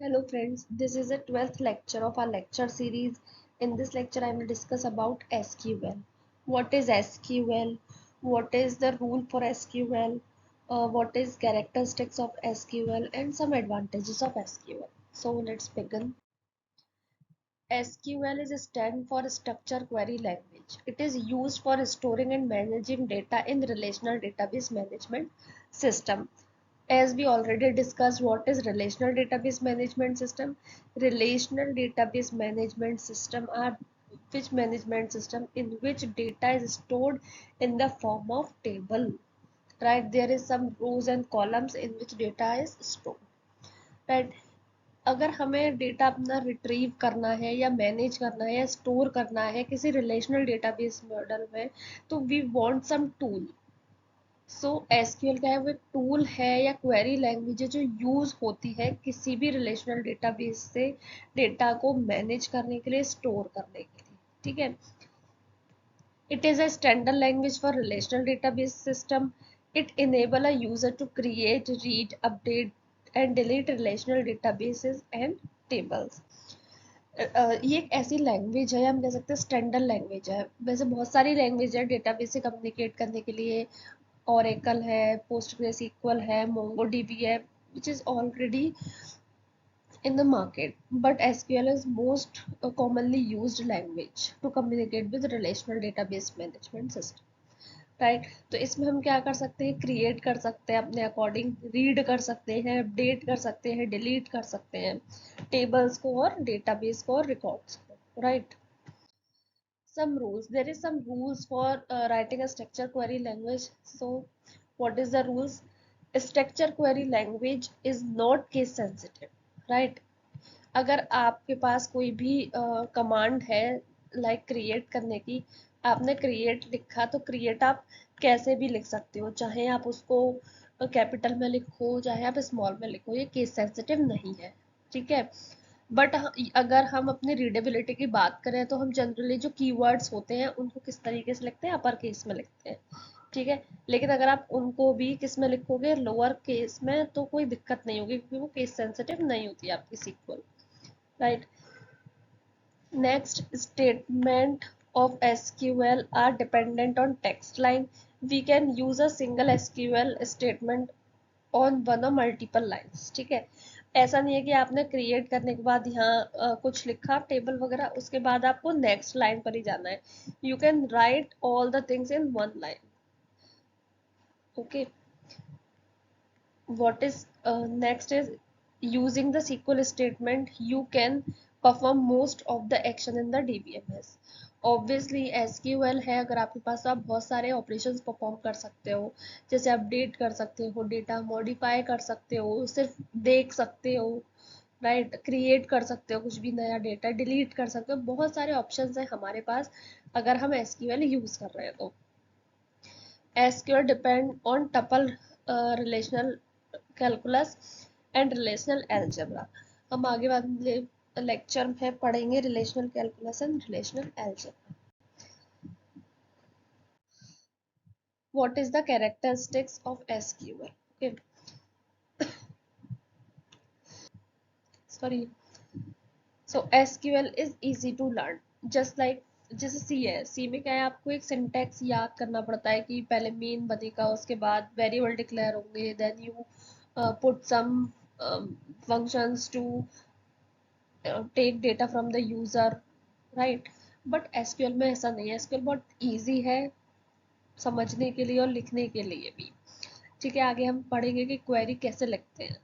Hello friends, this is the 12th lecture of our lecture series. In this lecture I will discuss about SQL. What is SQL? What is the rule for SQL? What is characteristics of SQL and some advantages of SQL. So let's begin. SQL is a stand for Structured Query Language. It is used for storing and managing data in relational database management system. As we already discussed, what is relational database management system? Relational database management system are which management system in which data is stored in the form of table, right? There is some rows and columns in which data is stored, right? अगर हमें data अपना retrieve करना है या manage करना है या store करना है किसी रिलेशनल डेटाबेस मॉडल में, तो we want some tool. So SQL क्या है? वो टूल है या क्वेरी लैंग्वेज है जो यूज होती है किसी भी रिलेशनल डेटाबेस से डेटा को मैनेज करने के लिए, स्टोर करने के लिए. ठीक है. It is a standard language for relational database system. It enable a user to create, read, update and delete relational databases and tables. ये एक ऐसी लैंग्वेज है, हम कह सकते हैं स्टैंडर्ड लैंग्वेज है. वैसे बहुत सारी लैंग्वेज है डेटाबेस से कम्युनिकेट करने के लिए. Oracle है, PostgreSQL है, MongoDB है, which is already in the market. But SQL is most commonly used language to communicate with relational database management system. Right. तो इसमें हम क्या कर सकते हैं? क्रिएट कर सकते हैं अपने अकॉर्डिंग, रीड कर सकते हैं, अपडेट कर सकते हैं, डिलीट कर सकते हैं टेबल्स को और डेटाबेस को और रिकॉर्ड्स को. Right. Some rules. There is some rules for writing a structure query language. So what is the rules? A structure query language is not case sensitive, right? अगर आपके पास कोई भी कमांड है लाइक क्रिएट करने की, आपने create लिखा तो क्रिएट आप कैसे भी लिख सकते हो, चाहे आप उसको कैपिटल में लिखो चाहे आप स्मॉल में लिखो, ये केस सेंसिटिव नहीं है. ठीक है. बट अगर हम अपनी रीडेबिलिटी की बात करें तो हम जनरली जो कीवर्ड्स होते हैं उनको किस तरीके से लिखते हैं? अपर केस में लिखते हैं. ठीक है. लेकिन अगर आप उनको भी किस में लिखोगे? लोअर केस में, तो कोई दिक्कत नहीं होगी क्योंकि वो केस सेंसिटिव नहीं होती है आपकी sequel. Right. Next, statement of SQL are dependent on text line. We can use a single SQL statement on one or multiple lines. ठीक है. ऐसा नहीं है कि आपने क्रिएट करने के बाद यहाँ कुछ लिखा टेबल वगैरह, उसके बाद आपको नेक्स्ट लाइन पर ही जाना है. You can write all the things in one line. Okay. What is next is using the SQL statement you can perform most of the action in the DBMS. Obviously SQL है, अगर आपके पास तो आप बहुत सारे ऑपरेशंस परफॉर्म कर सकते हो. जैसे अपडेट कर सकते हो, डेटा मॉडिफाई कर सकते हो, सिर्फ देख सकते हो, राइट, क्रिएट कर सकते हो कुछ भी नया डेटा, डिलीट कर सकते हो. बहुत सारे ऑप्शंस हैं हमारे पास अगर हम SQL यूज कर रहे हैं तो. SQL depend on tuple relational calculus and relational algebra. हम आगे वाले लेक्चर में पढ़ेंगे relational calculus and relational algebra. What is the characteristics of SQL? Okay. Sorry. So SQL is easy to learn. Just like जैसे सी है, सी में क्या है? आपको एक सिंटेक्स याद करना पड़ता है कि पहले मेन बनेगा, उसके बाद वेरिएबल डिक्लेयर होंगे, then you put some functions to take data from the user, right? But SQL में ऐसा नहीं है. एसक्यूएल बहुत इजी है समझने के लिए और लिखने के लिए भी. ठीक है. आगे हम पढ़ेंगे कि क्वेरी कैसे लिखते हैं,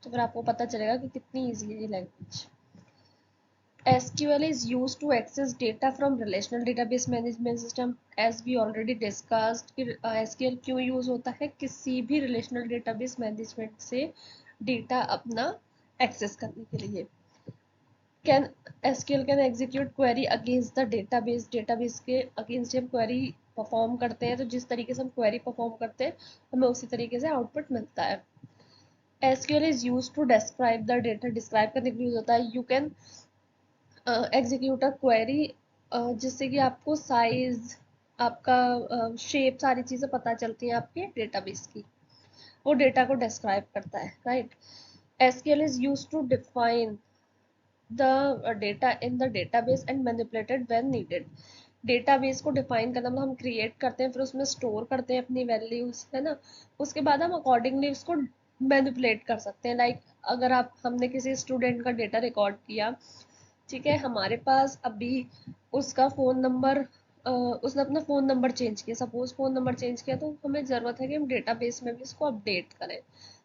तो फिर आपको पता चलेगा कि कितनी इजी है ये language. SQL is used to access data from relational database management system. As we already discussed कि SQL क्यों यूज होता है? किसी भी relational database management से डेटा अपना एक्सेस करने के लिए. Can SQL can execute query against the database. Database के अगेंस्ट जब क्वेरी परफॉर्म करते हैं तो जिस तरीके से हम क्वेरी परफॉर्म करते हैं हमें उसी तरीके से आउटपुट मिलता है. SQL is used to describe the data. Describe करने के लिए यूज होता है. You can execute a query जिससे कि आपको साइज, आपका शेप, सारी चीज़ें पता चलती हैं आपके डेटाबेस की. वो डेटा को डिस्क्राइब करता है. Right. SQL is used to define the data in the database and manipulated when needed. Database को डिफाइन करना मतलब हम क्रिएट करते हैं, फिर उसमें स्टोर करते हैं अपनी वैल्यूज, है ना। उसके बाद हम अकॉर्डिंगली उसको मैनिपुलेट कर सकते हैं। लाइक अगर आप हमने किसी स्टूडेंट का डेटा रिकॉर्ड किया, ठीक है, हमारे पास अभी उसका फ़ोन नंबर, उसने अपना फ़ोन नंबर चेंज किया, सपोज फ़ोन नंबर चेंज किया, तो हमें ज़रूरत है कि हम डेटाबेस में भी उसको अपडेट करें।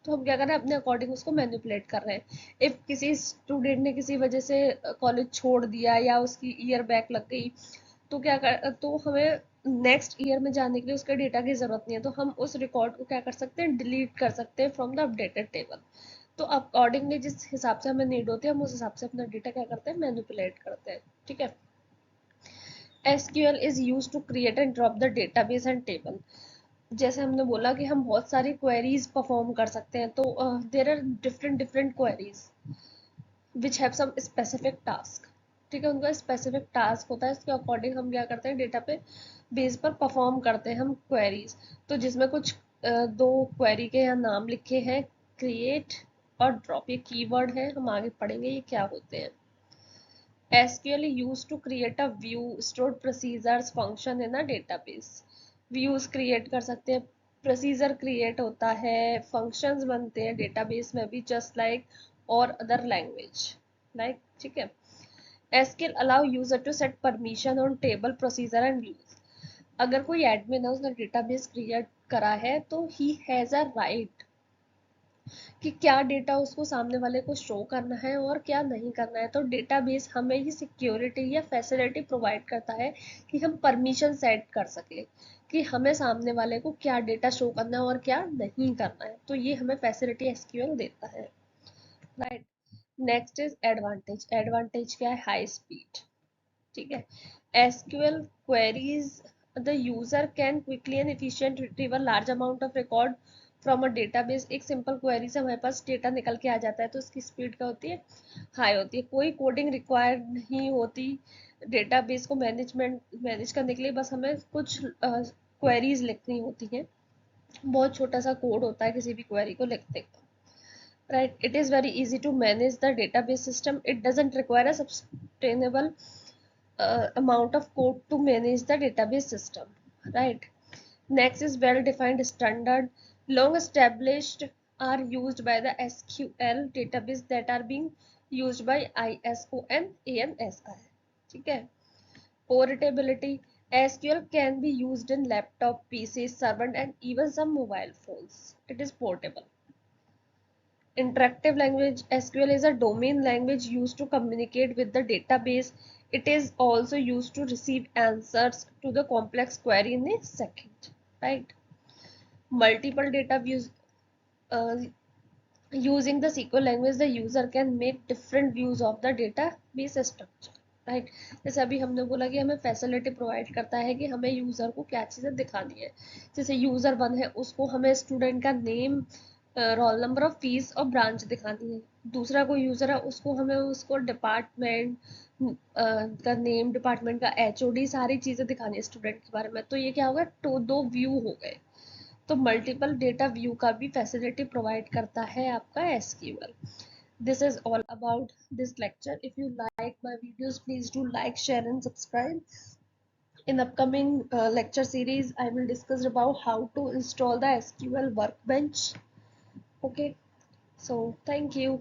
तो हम क्या कर रहे हैं, अपने अकॉर्डिंग उसको मैनिपुलेट कर रहे हैं। इफ़ किसी स्टूडेंट ने किसी वजह से कॉलेज छोड़ दिया या उसकी ईयर बैक लग गई, तो क्या कर, तो हमें नेक्स्ट ईयर में जाने के लिए उसके डेटा की ज़रूरत नहीं है, तो हम उस रिकॉर्ड को क्या कर सकते हैं, डिलीट कर सकते हैं फ्रॉम द अपडेटेड टेबल। तो अकॉर्डिंगली जिस हिसाब से हमें नीड होती है, हम उस हिसाब से अपना डेटा क्या करते हैं, मैनिपुलेट करते हैं, ठीक है। SQL is used to create and drop the database and table. जैसे हमने बोला कि हम बहुत सारी क्वेरीज परफॉर्म कर सकते हैं, तो there are different different queries which have some specific task, ठीक है, उनका स्पेसिफिक टास्क होता है, इसके अकॉर्डिंग हम क्या करते हैं, डेटा पे बेस पर परफॉर्म करते हैं हम क्वेरीज। तो जिसमें कुछ दो क्वेरी के यहाँ नाम लिखे हैं, क्रिएट और ड्रॉप, ये कीवर्ड है, हम आगे पढ़ेंगे ये क्या होते हैं। SQL is used to create a view, stored procedures, function in a database. Views create कर सकते हैं, procedure create होता है, functions बनते हैं database में भी, just like और other language, like, ठीक है। SQL allow user to set permission on table, procedure and views. अगर कोई एडमिन है, उसने डेटाबेस क्रिएट करा है, तो ही हैज अ राइट कि क्या डेटा उसको सामने वाले को शो करना है और क्या नहीं करना है। तो डेटाबेस हमें ही सिक्योरिटी या फैसिलिटी प्रोवाइड करता है कि हम परमिशन सेट कर सके कि हमें सामने वाले को क्या डेटा शो करना है और क्या नहीं करना है। तो ये हमें फैसिलिटी एसक्यूएल देता है, right. Next is advantage. Advantage क्या है, हाई स्पीड, ठीक है। SQL queries the user can quickly and efficient retrieve a large amount of record from a database. एक सिंपल क्वेरी से हमारे पास डेटा निकल के आ जाता है, तो उसकी स्पीड क्या होती है, हाई होती है। कोई कोडिंग रिक्वायर नहीं होती डेटाबेस को मैनेज करने के लिए, बस हमें कुछ क्वेरीज लिखनी होती हैं, बहुत छोटा सा कोड होता है किसी भी क्वेरी को लिखते का, right? It is very easy to manage the database system. It doesn't require a sustainable amount of code to manage the database system, right? Next is well-defined standard. Long established are used by the SQL database that are being used by ISO and ANSI. ठीक है. Portability. SQL can be used in laptop, PCs, server, and even some mobile phones. It is portable. Interactive language. SQL is a domain language used to communicate with the database. It is also used to receive answers to the complex query in a second, right? Multiple data views. uh, Using the SQL language, the user can make different views of the database structure, right. जैसे अभी हमने बोला कि हमें facility provide करता है कि हमें यूज़र को क्या चीज़ें दिखानी है। जैसे यूज़र वन है, उसको हमें स्टूडेंट का नेम, रोल नंबर और फीस और ब्रांच दिखानी है। दूसरा कोई यूज़र है, उसको हमें उसको डिपार्टमेंट का नेम, डिपार्टमेंट का HOD, सारी चीज़ें दिखानी है स्टूडेंट के बारे में। तो ये क्या होगा, तो दो व्यू हो गए। तो मल्टीपल डेटा व्यू का भी फैसिलिटी प्रोवाइड करता है आपका SQL. This is all about this lecture. If you like my videos, please do like, share and subscribe. In upcoming lecture series, I will discuss about how to install the SQL workbench. Okay, so thank you.